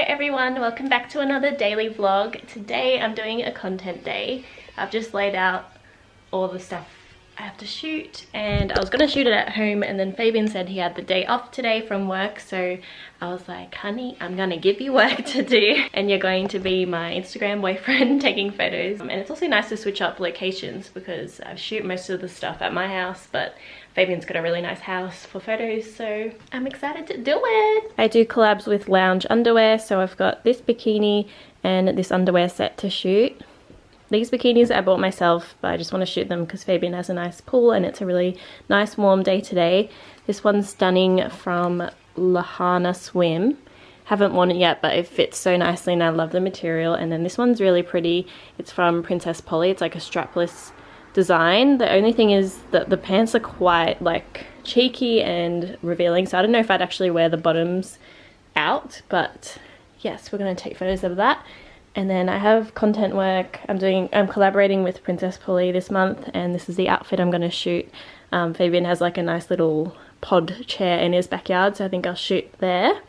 everyone, welcome back to another daily vlog. Today I'm doing a content day. I've just laid out all the stuff I have to shoot, and I was gonna shoot it at home, and then Fabian said he had the day off today from work, so I was like, honey, I'm gonna give you work to do and you're going to be my Instagram boyfriend taking photos. And it's also nice to switch up locations because I shoot most of the stuff at my house, but Fabian's got a really nice house for photos, so I'm excited to do it. I do collabs with Lounge underwear, so I've got this bikini and this underwear set to shoot. These bikinis I bought myself, but I just want to shoot them because Fabian has a nice pool and it's a really nice warm day today. This one's stunning from Lahana Swim. Haven't worn it yet, but it fits so nicely and I love the material. And then this one's really pretty. It's from Princess Polly. It's like a strapless design. The only thing is that the pants are quite like cheeky and revealing, so I don't know if I'd actually wear the bottoms out, but yes, we're going to take photos of that. And then I have content work. I'm collaborating with Princess Polly this month, and this is the outfit I'm going to shoot. Fabian has like a nice little pod chair in his backyard, so I think I'll shoot there.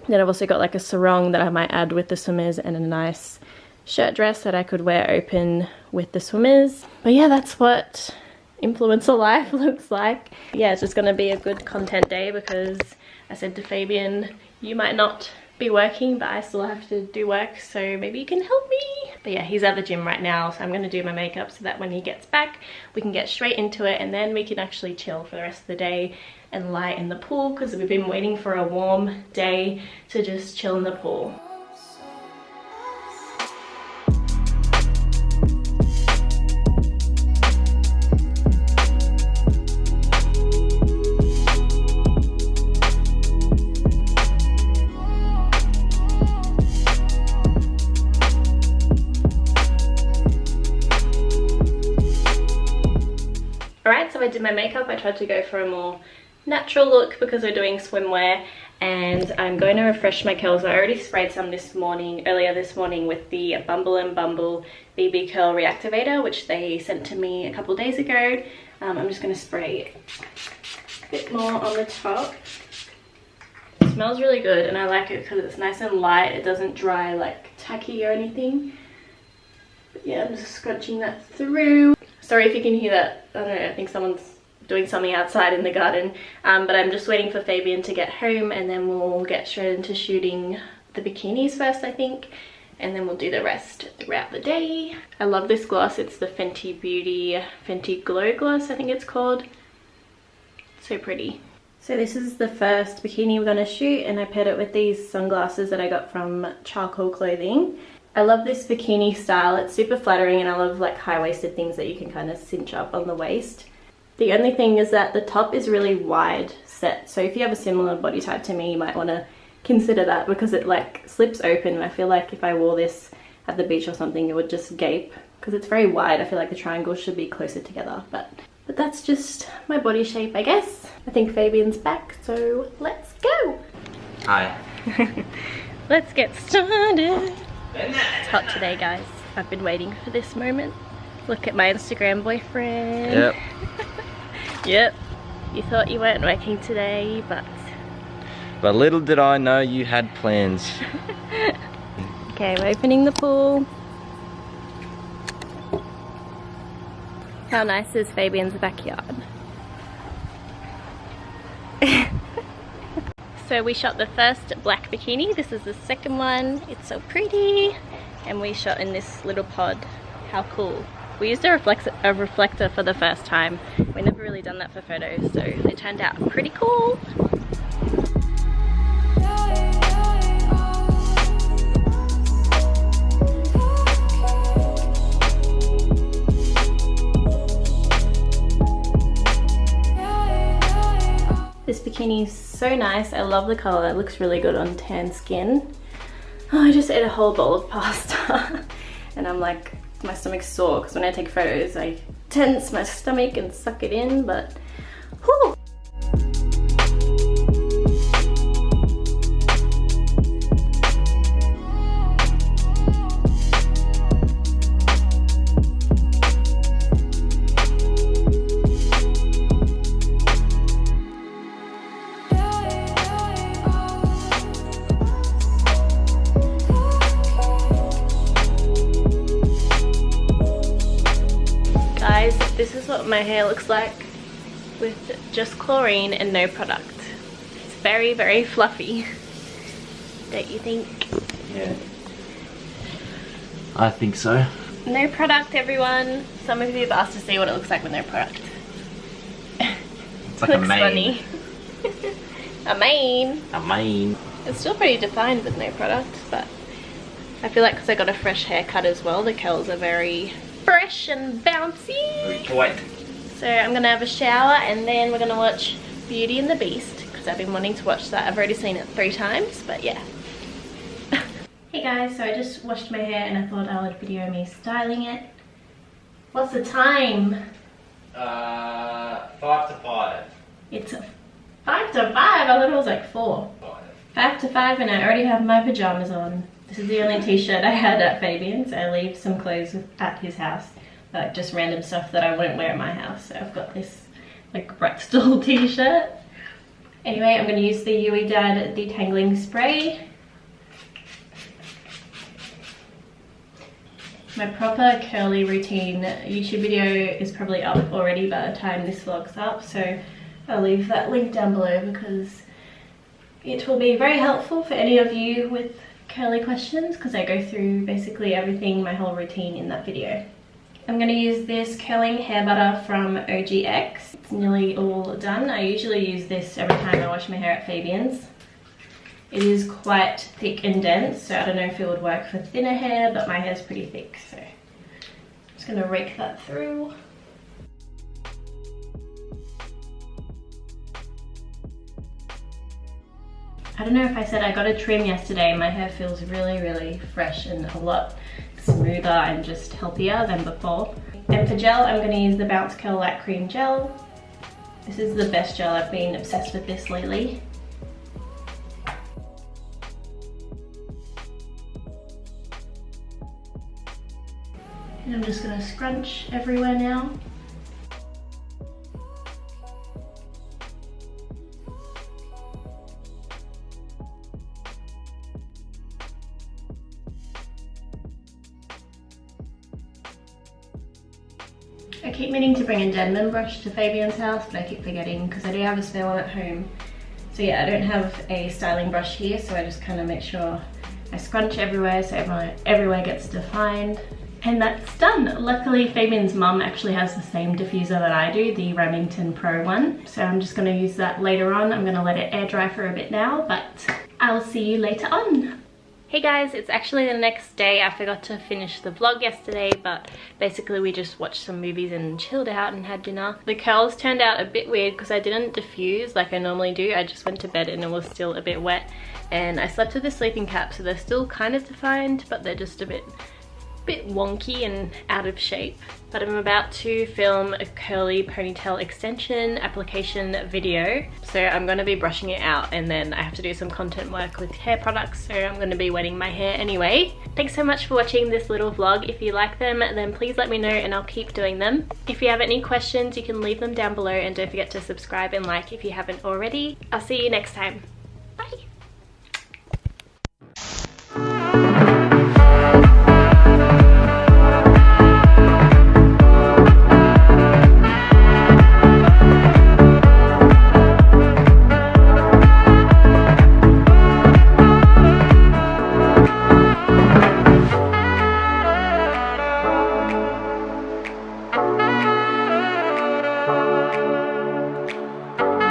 Then I've also got like a sarong that I might add with the swimmers and a nice shirt dress that I could wear open with the swimmers. But yeah, that's what influencer life looks like. Yeah, it's just going to be a good content day because I said to Fabian, you might not be working, but I still have to do work, so maybe you can help me. But yeah, he's at the gym right now, so I'm going to do my makeup so that when he gets back we can get straight into it, and then we can actually chill for the rest of the day and lie in the pool because we've been waiting for a warm day to just chill in the pool. Alright, so I did my makeup. I tried to go for a more natural look because we're doing swimwear, and I'm going to refresh my curls. I already sprayed some earlier this morning with the Bumble & Bumble BB Curl Reactivator, which they sent to me a couple days ago. I'm just going to spray a bit more on the top. It smells really good and I like it because it's nice and light. It doesn't dry like tacky or anything. But yeah, I'm just scrunching that through. Sorry if you can hear that. I don't know, I think someone's doing something outside in the garden. But I'm just waiting for Fabian to get home, and then we'll get straight into shooting the bikinis first, I think. And then we'll do the rest throughout the day. I love this gloss. It's the Fenty Beauty Fenty Glow Gloss, I think it's called. So pretty. So this is the first bikini we're going to shoot, and I paired it with these sunglasses that I got from Charcoal Clothing. I love this bikini style. It's super flattering, and I love like high-waisted things that you can kind of cinch up on the waist. The only thing is that the top is really wide set, so if you have a similar body type to me, you might want to consider that because it like slips open, and I feel like if I wore this at the beach or something it would just gape because it's very wide. I feel like the triangles should be closer together, but that's just my body shape, I guess. I think Fabian's back, so let's go. Hi. Let's get started. It's hot today, guys. I've been waiting for this moment. Look at my Instagram boyfriend. Yep. Yep. You thought you weren't working today, but little did I know you had plans. okay, we're opening the pool. How nice is Fabian's backyard? So we shot the first black bikini. This is the second one. It's so pretty. And we shot in this little pod. How cool. We used a reflector for the first time. We never really done that for photos, so they turned out pretty cool. This bikini is so nice. I love the color. It looks really good on tan skin. Oh, I just ate a whole bowl of pasta and I'm like, my stomach's sore because when I take photos I tense my stomach and suck it in, but whew. is what my hair looks like with just chlorine and no product. It's very, very fluffy. Don't you think? Yeah. I think so. No product, everyone. Some of you have asked to see what it looks like with no product. It's like looks a mane. funny. A mane. A mane. It's still pretty defined with no product, but I feel like because I got a fresh haircut as well, the curls are very fresh and bouncy. Tight. So I'm gonna have a shower and then we're gonna watch Beauty and the Beast because I've been wanting to watch that. I've already seen it 3 times, but yeah. Hey guys, so I just washed my hair and I thought I would video me styling it. What's the time? 5 to 5. It's 5 to 5? I thought it was like 4. 5 to 5 and I already have my pajamas on. This is the only t-shirt I had at Fabian's. I leave some clothes at his house. Like just random stuff that I wouldn't wear at my house. So I've got this like Bratstall t-shirt. Anyway, I'm going to use the Yui Dad detangling spray. My proper curly routine YouTube video is probably up already by the time this vlog's up, so I'll leave that link down below because it will be very helpful for any of you with curly questions because I go through basically everything, my whole routine in that video. I'm going to use this curling hair butter from OGX. It's nearly all done. I usually use this every time I wash my hair at Fabian's. It is quite thick and dense, so I don't know if it would work for thinner hair, but my hair's pretty thick, so I'm just going to rake that through. I don't know if I said I got a trim yesterday. My hair feels really, really fresh and a lot smoother and just healthier than before. And for gel, I'm going to use the Bounce Curl Light Cream Gel. This is the best gel. I've been obsessed with this lately. And I'm just going to scrunch everywhere now. I keep meaning to bring a Denman brush to Fabian's house, but I keep forgetting because I do have a spare one at home. So yeah, I don't have a styling brush here, so I just kind of make sure I scrunch everywhere so everywhere gets defined. And that's done. Luckily, Fabian's mum actually has the same diffuser that I do, the Remington Pro one. So I'm just going to use that later on. I'm going to let it air dry for a bit now, but I'll see you later on. Hey guys, it's actually the next day. I forgot to finish the vlog yesterday, but basically we just watched some movies and chilled out and had dinner. The curls turned out a bit weird because I didn't diffuse like I normally do. I just went to bed and it was still a bit wet. And I slept with a sleeping cap, so they're still kind of defined, but they're just a bit wonky and out of shape. But I'm about to film a curly ponytail extension application video, so I'm going to be brushing it out and then I have to do some content work with hair products, so I'm going to be wetting my hair anyway. Thanks so much for watching this little vlog. If you like them, then please let me know and I'll keep doing them. If you have any questions, you can leave them down below, and don't forget to subscribe and like if you haven't already. I'll see you next time.